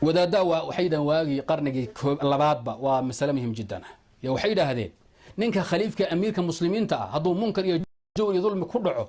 wadaada waxaydan waagi qarnigii labaadba waa mas'ala muhiim jiddan ya waxay yiraahdeen ninka khaliifka amiirka muslimiinta ah haduu munkar iyo jawr iyo dulmi ku dhaco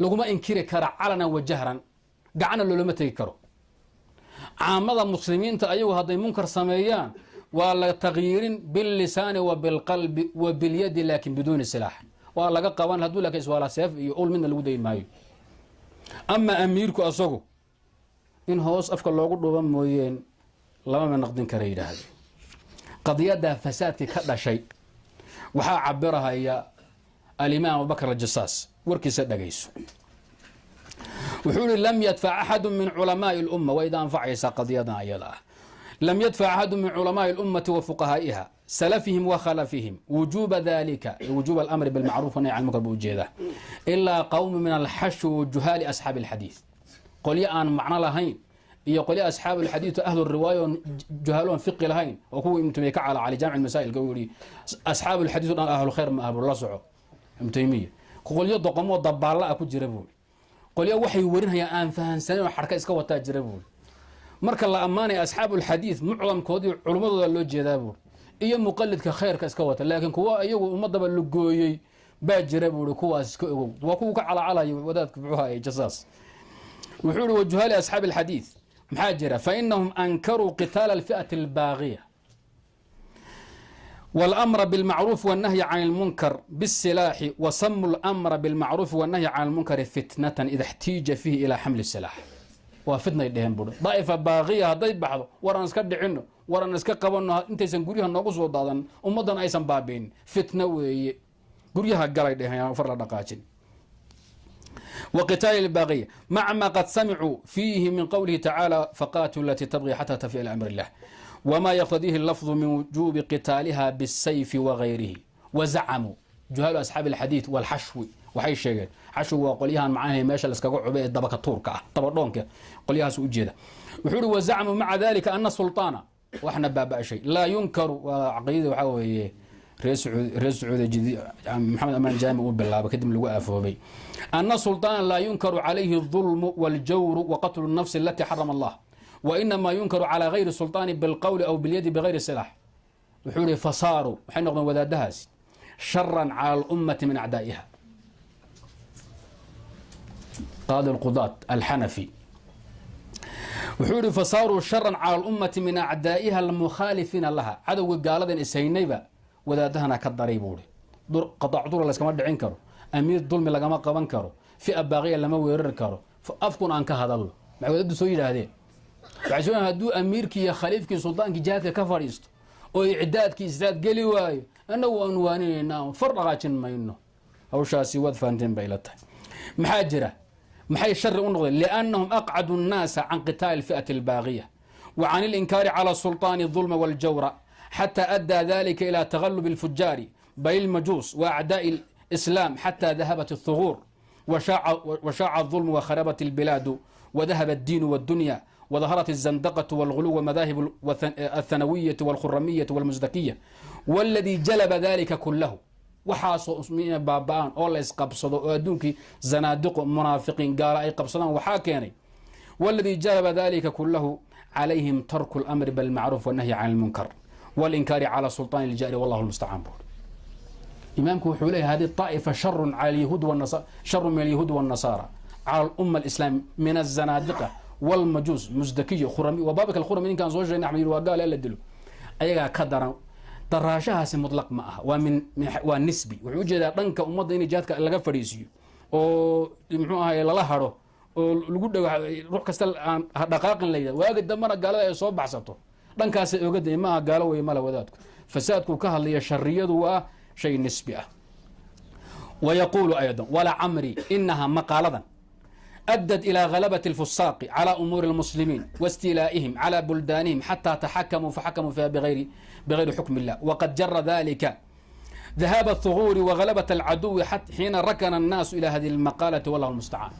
laguma inkiri kara calana wajahran gacana loolama tagi karo caamada muslimiinta ayagu haday munkar sameeyaan waa la tagyirin bil lisani wa bil qalbi wa bil yadi laakin bidun silah waa laga qaban haduu laakiin iswala seef iyo ul midna lagu dayn maayo ama amiirku asagu in hoos afka loogu dhuban mooyeen lama naqdin kara yiraahdeen qadiyada fasaadki ka dhashay waxa cabirahaya al-imam Abu Bakr al-Jassas warkiisa dhageyso wuxuu lam yadfa ahad min ulama al-umma wa idha anfa'isa qadiyadan ayada lam yadfa ahad min ulama al-ummah wa fuqaha'iha salafihim wa khalafihim wujub dhalika wujub al-amr bil ma'ruf wa nahy 'anil munkar bujeda illa qawm min al-hash wa juhal ashab al-hadith qoliya aan macna lahayn iyo qoliya ashab al-hadith ahlu riwaya juhalun fiqh lahayn oo kuwa imtimay ka ala ali jami' al-masail gawri ashab al-hadith dan ahlu khair ma ahlu la soco imtimay qoliya doqomo dabaala ku jira buu qoliya waxay warinayaan aan fahansaneen xarka iska wata jira buu marka la amaanay ashab al-hadith muclamkoodii culimadooda loo jeedaa buu iyo muqallidka khayrka iska wata laakiin kuwa ayagu ummadaba la gooyay baa jira buu kuwaas iska ogow waa kuwa ka calacalay wadaadka buuxa ay jasaas وحول وجهال أصحاب الحديث محاجرة فإنهم أنكروا قتال الفئة الباغية والأمر بالمعروف والنهي عن المنكر بالسلاح وسموا الأمر بالمعروف والنهي عن المنكر فتنة إذا احتيج فيه إلى حمل السلاح وفتنة يدهن بودو ضائفة باغية هذي بعض ورا نسكد عنه ورا نسكد قبلنا أنت سنقوليها نقص وضادا ومضنا أيضا بابين فتنة وقوليها قال يدهن فرلا دقاتين وقتال الباغية مع ما قد سمعوا فيه من قوله تعالى فقاتلوا التي تبغي حتى تفي إلى أمر الله وما يقتضيه اللفظ من وجوب قتالها بالسيف وغيره وزعموا جهال أصحاب الحديث والحشو وحي الشيء حشو وقليها معاها ماشى لسكاقو عباية دبك التوركة طبعا قليها سوء جيدة وحولوا وزعموا مع ذلك أن السلطان وإحنا بابا شيء لا ينكر وعقيدة وحاوي رئيس سعودي جديد محمد أمان جامع بالله بكدم اللي وقفه بي أن السلطان لا ينكر عليه الظلم والجور وقتل النفس التي حرم الله وإنما ينكر على غير السلطان بالقول أو باليد بغير سلاح وحولي فصاروا وحين نقضوا وذا دهس شرا على الأمة من أعدائها قاضي القضاة الحنفي وحولي فصاروا شرا على الأمة من أعدائها المخالفين لها عدو قال ذا إسهينيبا wadaadahana ka daray buuri qadac dur la iskama dhicin karo amiir dulmi lagama qaban karo fi abaaqiya lama weerar karo afkun aan ka hadalno maxay soo yiraahdeen waxay soo haduu amiirkii iyo khaliifkii sultaankii jihadka ka fariisto oo icdaadkii isdaad gali waayo anagu aan waanina farqaajin mayno hawshaasi wad faanteen bay la tahay maxaa jira maxay shar u noqdeen li'annahum aq'adu an-nas an qital al-fi'at al-baghiya wa 'an al-inkar 'ala sultan al-dhulm wal-jawra حتى أدى ذلك إلى تغلب الفجار بين المجوس وأعداء الإسلام حتى ذهبت الثغور وشاع الظلم وخربت البلاد وذهب الدين والدنيا وظهرت الزندقة والغلو ومذاهب الثانوية والخرمية والمزدكية والذي جلب ذلك كله وحاصوا اسمين بابان أولا يسقبصدوا ودونك زنادق منافقين قال أي قبصدان وحاكيني والذي جلب ذلك كله عليهم ترك الأمر بالمعروف والنهي عن المنكر والإنكار على سلطان الجائر والله المستعان بول إمامك وحوليه هذه الطائفة شر على اليهود والنصارى شر من اليهود والنصارى على الأمة الإسلام من الزنادقة والمجوس مزدكية خرمي وبابك الخرمي إن كان زوجة نحن وقال لا دلو أيها كدر دراشها مطلق معها ونسبي ووجد دنك أمض إن جاتك لقى فريسي ومحوها إلى لهره ولقود روح كستل دقائق ليلة واجد دمر قال يصوب بعصته دنكاس اوغد ما قالوا وي مال ودادك فسادكو كهليه شريده وا شيء نسبي ويقول ايضا ولا عمري انها مقالة ادت الى غلبة الفساق على امور المسلمين واستيلائهم على بلدانهم حتى تحكموا فحكموا فيها بغير حكم الله وقد جر ذلك ذهاب الثغور وغلبة العدو حتى حين ركن الناس الى هذه المقالة والله المستعان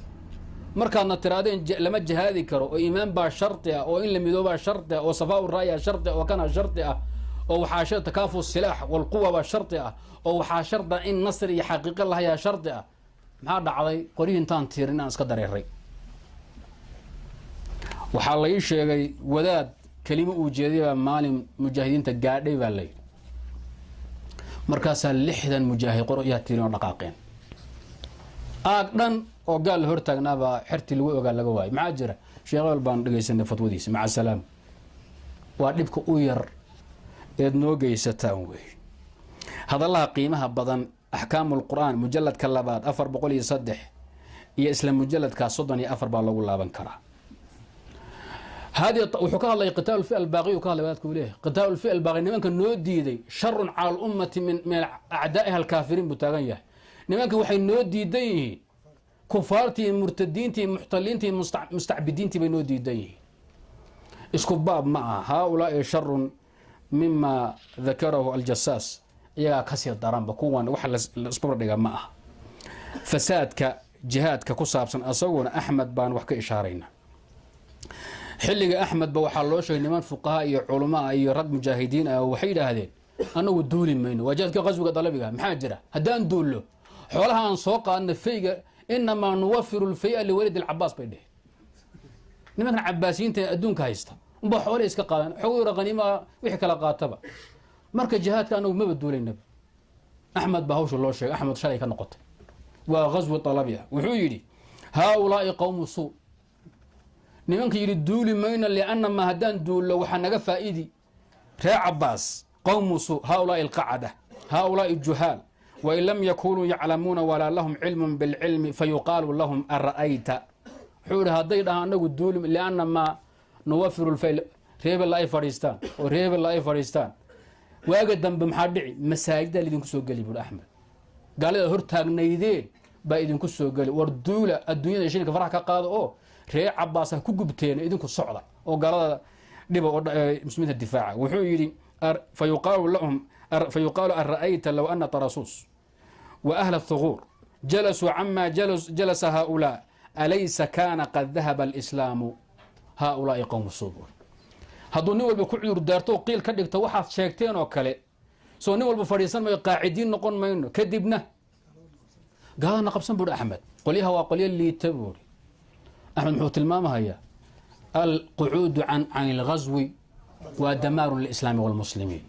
markaadna tiraadeen lama jihaadi karo oo iimaan baa sharti ah oo in la midooba sharti ah oo safaa raaya sharti ah oo kana sharti ah oo waxa shar takaafu silaah wal quwa ba sharti ah oo waxa sharda in nasr iyo xaqiiqo la haya sharti ah maxaa dhacday qoriintaan tiirin aan iska dareeray waxaa la ii sheegay wadaad kelimo uu jeediyay maalin mujaahidiinta gaadhay baa la yidhi markaasaa 60 mujaahid qor yaa tirin oo dhaqaaqeen aag dhan oo gaal la hortaagnaabaa xertii lagu ogaa laga waayay maxaa jira sheekh baan dhagaysanay fatwadiisa maca salaam waa dhibka u yar eed noo geysataan wey hadallaha qiimaha badan axkaamul qur'aan mujalladka labaad 403 iyo isla mujalladka 34 baa lagu laaban karaa هذه وحكى الله قتال الفئة الباغي وكان لبادك وليه قتال الفئة الباغي نمانك نودي شر على الأمة من أعدائها الكافرين بتاغيه نمانك وحي نودي دي كفارتي مرتدينتي محتلينتي مستعبدينتي بنودي دي اسكباب مع هؤلاء شر مما ذكره الجساس يا كسي الدرام بكون وحل الاسبوع دغا معه فسادك جهادك كصابسن اسوون احمد بان وحكا اشارينا xilliga Ahmed ba waxa loo sheegay niman fuqahaa iyo culimo iyo rag mujaahidiin ah waxay yiraahdeen anagu duuli mayno wajaadka qasbiga dalabiga maxaa jira hadaan duulo xoolaha aan soo qaadna fayga inma nuwaffiru al-fay'a li walid al-Abbas bay dheh niman Abbaasiinta adduunka haysta umba xoolo iska qaadan xoolo qaniima wixii kala qaataba marka jihaadka anagu ma baduulayna Ahmed ba hawsha loo sheegay Ahmed shalay ka noqotay waa qasbi dalabiga wuxuu yiri haulaa'i qawmu suu nimanka yiri duuli mayna lianna ma hadan duulo waxa naga faa'iidi ree Abbas qawmu su haula al-qa'ada haula al-juhal wa illam yakunu ya'lamuna wala lahum ilmun bil ilmi fayuqalu lahum ara'ayta xur haday anagu duuli lianna ma nuwaffiru al-fayl reebel ay fariistaan oo reebel ay fariistaan waaga dambe maxaa dhici masaajida idinku soo gali bur Ahmed gaalada hor taagnaydeen ba idinku soo gali war duula adduunyada shirka faraha ka qaado oo ree Abbas ku gubteen idinku socda oo galada dhibo oo muslimiinta difaaca wuxuu yiri fayuqalu ara'ayta law anna tarasus wa ahla ath-thughur jalasu amma jalasa haula alaysa kana qad dhahaba al-islam haula qawm subur haduu nin walba ku cudur daarto qiil ka dhigto waxaad sheegteen oo kale soo nin walba fariisan may qaacidiin noqon mayno kadibna gaadana qabsan bur Ahmed qoliyaha waa qoliya liitabur أحمد محوت الماما هي القعود عن الغزو ودمار الإسلام والمسلمين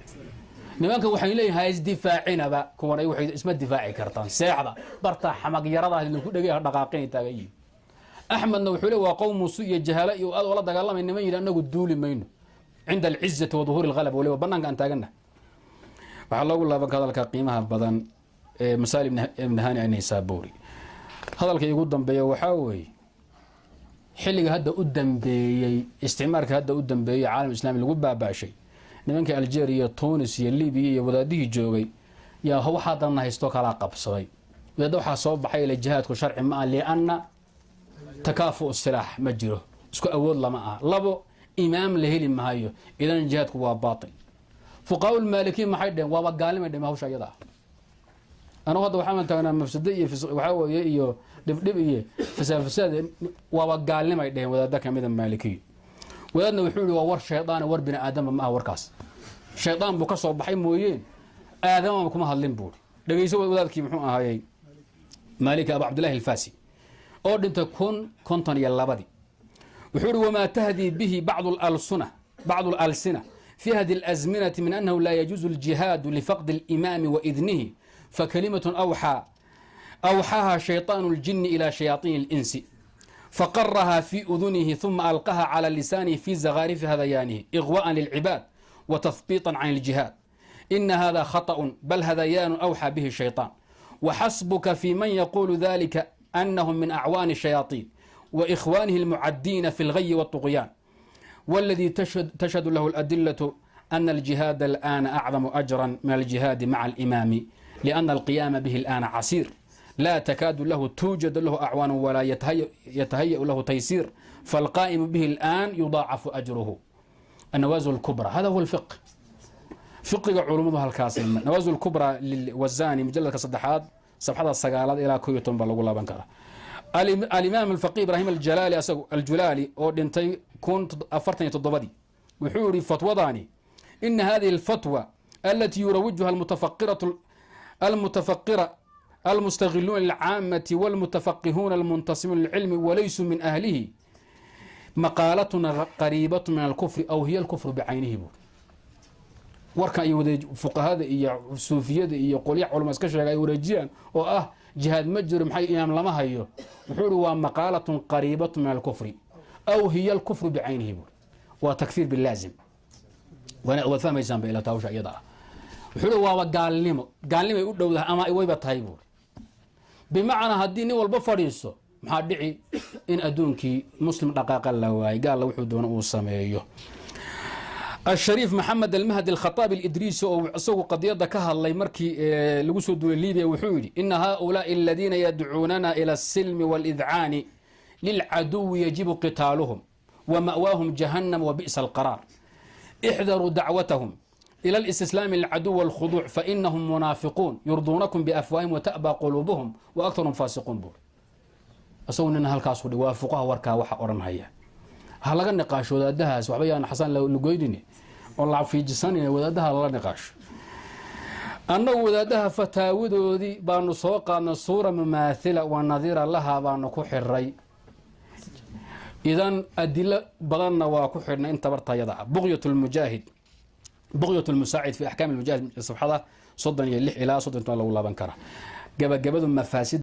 نمانك وحين لي هاي دفاعنا بقى كون أي واحد اسمه دفاعي كرتان ساعة برتا حمق يرضى اللي كل جه دقائقين تاجي أحمد نوحله وقوم سوء الجهلاء وقال والله دقال الله من نمي لأنه الدولي منه عند العزة وظهور الغلب ولو بنانك أنت جنة وحلا والله بك هذا القيمة بدن مسالم ابن هاني النيسابوري هذا الكي يقدم بيا وحاوي xilliga hadda u dambeeyay isticmaalka hadda u dambeeyay caalam islaami lagu baabaashay nimanka Algeria Tunis iyo Libya iyo wadaadihii joogay yaa waxa dan haysto kala qabsaday wada waxa soo baxay la jihaadku sharci ma ah lianna takaafu silaah ma jiro isku awood lama ah labo imaam la heli maayo idan jihaadku waa baatil fuqahaa al-maliki ma xidhan waa gaalima dhima hawsha iyada أنا هذا وحنا تانا مفسدية في وحاوي إيو دب إيه فساد وقال لي ما يدين وذا ذاك ميدا مالكي وذا وحول وور شيطان وور بني آدم ما هو وركاس شيطان بكسر بحي مويين آدم ما كم هاللين بول لقي يسوي وذا كي محو هاي مالك أبو عبد الله الفاسي أردن تكون كنتن يلا بدي وحول وما تهدي به بعض الألسنة في هذه الأزمنة من أنه لا يجوز الجهاد لفقد الإمام وإذنه فكلمة أوحاها شيطان الجن إلى شياطين الإنس فقرها في أذنه ثم ألقاها على لسانه في زغارف هذيانه إغواء للعباد وتثبيطا عن الجهاد إن هذا خطأ بل هذيان أوحى به الشيطان وحسبك في من يقول ذلك أنهم من أعوان الشياطين وإخوانه المعدين في الغي والطغيان والذي تشهد له الأدلة أن الجهاد الآن أعظم أجرا من الجهاد مع الإمام لأن القيام به الآن عسير لا تكاد له توجد له أعوان ولا يتهيأ له تيسير فالقائم به الآن يضاعف أجره النوازل الكبرى هذا هو الفقه فقه علومها الكاسم نوازل الكبرى للوزاني مجلد صدحات صفحة السقالات إلى كويتون بلغ الله بنكره الإمام الفقيه إبراهيم الجلالي أو دنتي كنت أفرتني تضبدي وحوري فتوى ضاني إن هذه الفتوى التي يروجها المتفقرة المستغلون العامة والمتفقهون المنتصمون للعلم وليسوا من أهله مقالتنا قريبة من الكفر أو هي الكفر بعينه بو warka ay wada fuqahada iyo suufiyada iyo qoliyaha culumada iska sheegay wareejiyaan oo jihaad ma jiro maxay imaam lama hayo wuxuu waa maqaalatun qariibatun min al-kufri aw hiya al-kufru bi'aynihi wa takfir bil lazim wana fahmaysan ba ila tawsha iyada wuxuu waa gaalnimo ay u dhowdahay ama ay wayba tahay buu bimaana hadii nin walba fariiso maxaa dhici in adduunkii muslim dhaqaaqa la waay gaal wuxuu doona uu sameeyo الشريف محمد المهدي الخطابي الإدريسي أو قضية كهالله مركي لقصد ليبيا وحودي إن هؤلاء الذين يدعوننا إلى السلم والإذعان للعدو يجب قتالهم ومأواهم جهنم وبئس القرار احذروا دعوتهم إلى الاستسلام للعدو والخضوع فإنهم منافقون يرضونكم بأفواههم وتأبى قلوبهم وأكثرهم فاسقون بور أصون إن هالكاسود وافقها وركا وحا أورمهايا هلا النقاش ودادها وحبيان حسن لو لقيدني والله في جساني ودادها لا نقاش أنه ودادها فتاودودي بانو سوقنا صورة مماثلة ونظيرة لها بانو كحري إذن أدلة بغنا وكحرنا انت برتا يضع بغية المجاهد بغية المساعد في أحكام المجاهد سبحانه صدني اللح إلى صدن الله بنكره جبد مفاسد